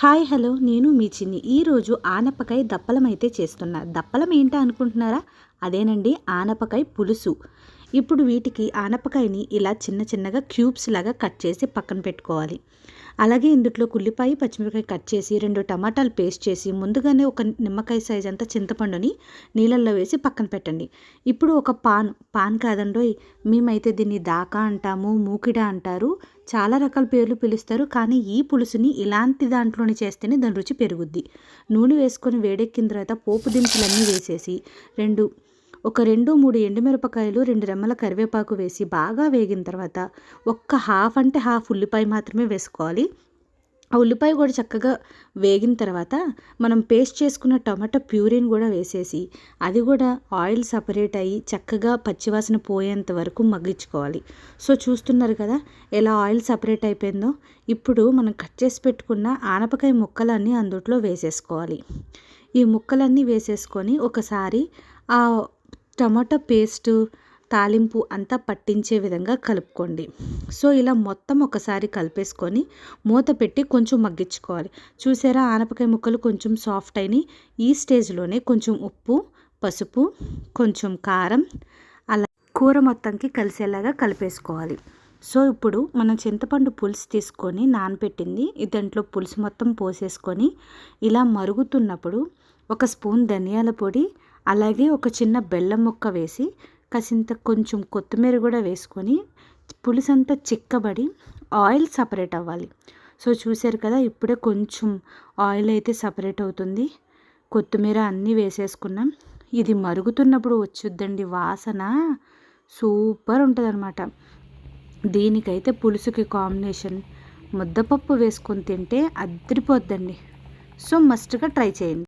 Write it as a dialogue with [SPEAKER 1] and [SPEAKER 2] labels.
[SPEAKER 1] Hi hello నేను మీ చిన్ని. ఈరోజు ఆనపకాయ దప్పలం అయితే చేస్తున్నా. దప్పలం ఏంటా అనుకుంటున్నారా? అదేనండి, ఆనపకాయ పులుసు. ఇప్పుడు వీటికి ఆనపకాయని ఇలా చిన్న చిన్నగా క్యూబ్స్ లాగా కట్ చేసి పక్కన పెట్టుకోవాలి. అలాగే ఇందులో ఉల్లిపాయ పచ్చిమిరపకాయ కట్ చేసి 2 టమాటాలు పేస్ట్ చేసి ముందుగానే ఒక నిమ్మకాయ సైజ్ అంతా చింతపండుని నీళ్ళల్లో వేసి పక్కన పెట్టండి. ఇప్పుడు ఒక పాన్ కాదండోయ్, మేమైతే దీన్ని దాకా అంటాము, మూకిడ అంటారు, చాలా రకాల పేర్లు పిలుస్తారు. కానీ ఈ పులుసుని ఇలాంటి దాంట్లోనే చేస్తేనే దాని రుచి పెరుగుద్ది. నూనె వేసుకొని వేడెక్కిన తర్వాత పోపు దినుసులన్నీ వేసేసి ఒక 2-3 ఎండుమిరపకాయలు, 2 రెమ్మల కరివేపాకు వేసి బాగా వేగిన తర్వాత ఒక్క హాఫ్ ఉల్లిపాయ మాత్రమే వేసుకోవాలి. ఆ ఉల్లిపాయ కూడా చక్కగా వేగిన తర్వాత మనం పేస్ట్ చేసుకున్న టమాటో ప్యూరీని కూడా వేసేసి అది కూడా ఆయిల్ సపరేట్ అయ్యి చక్కగా పచ్చివాసన పోయేంత వరకు మగ్గించుకోవాలి. సో చూస్తున్నారు కదా ఎలా ఆయిల్ సపరేట్ అయిపోయిందో. ఇప్పుడు మనం కట్ చేసి పెట్టుకున్న ఆనపకాయ ముక్కలన్నీ అందులో వేసేసుకోవాలి. ఈ ముక్కలన్నీ వేసేసుకొని ఒకసారి ఆ టమాటో పేస్టు తాలింపు అంతా పట్టించే విధంగా కలుపుకోండి. సో ఇలా మొత్తం ఒకసారి కలిపేసుకొని మూత పెట్టి కొంచెం మగ్గించుకోవాలి. చూసారా, ఆనపకాయ ముక్కలు కొంచెం సాఫ్ట్ అయినాయి. ఈ స్టేజ్లోనే కొంచెం ఉప్పు, పసుపు, కొంచెం కారం అలా కూర మొత్తంకి కలిసేలాగా కలిపేసుకోవాలి. సో ఇప్పుడు మనం చింతపండు పులుసు తీసుకొని నానబెట్టింది దాంట్లో పులుసు మొత్తం పోసేసుకొని ఇలా మరుగుతున్నప్పుడు ఒక స్పూన్ ధనియాల పొడి, అలాగే ఒక చిన్న బెల్లం ముక్క వేసి కాసింత కొంచెం కొత్తిమీర కూడా వేసుకొని పులుసు అంతా చిక్కబడి ఆయిల్ సపరేట్ అవ్వాలి. సో చూసారు కదా, ఇప్పుడే కొంచెం ఆయిల్ అయితే సపరేట్ అవుతుంది. కొత్తిమీర అన్నీ వేసేసుకున్నాం. ఇది మరుగుతున్నప్పుడు వచ్చుద్దండి వాసన, సూపర్ ఉంటుంది అనమాట. దీనికైతే పులుసుకి కాంబినేషన్ ముద్దపప్పు వేసుకొని తింటే అదిరిపోద్దండి. సో మస్ట్గా ట్రై చేయండి.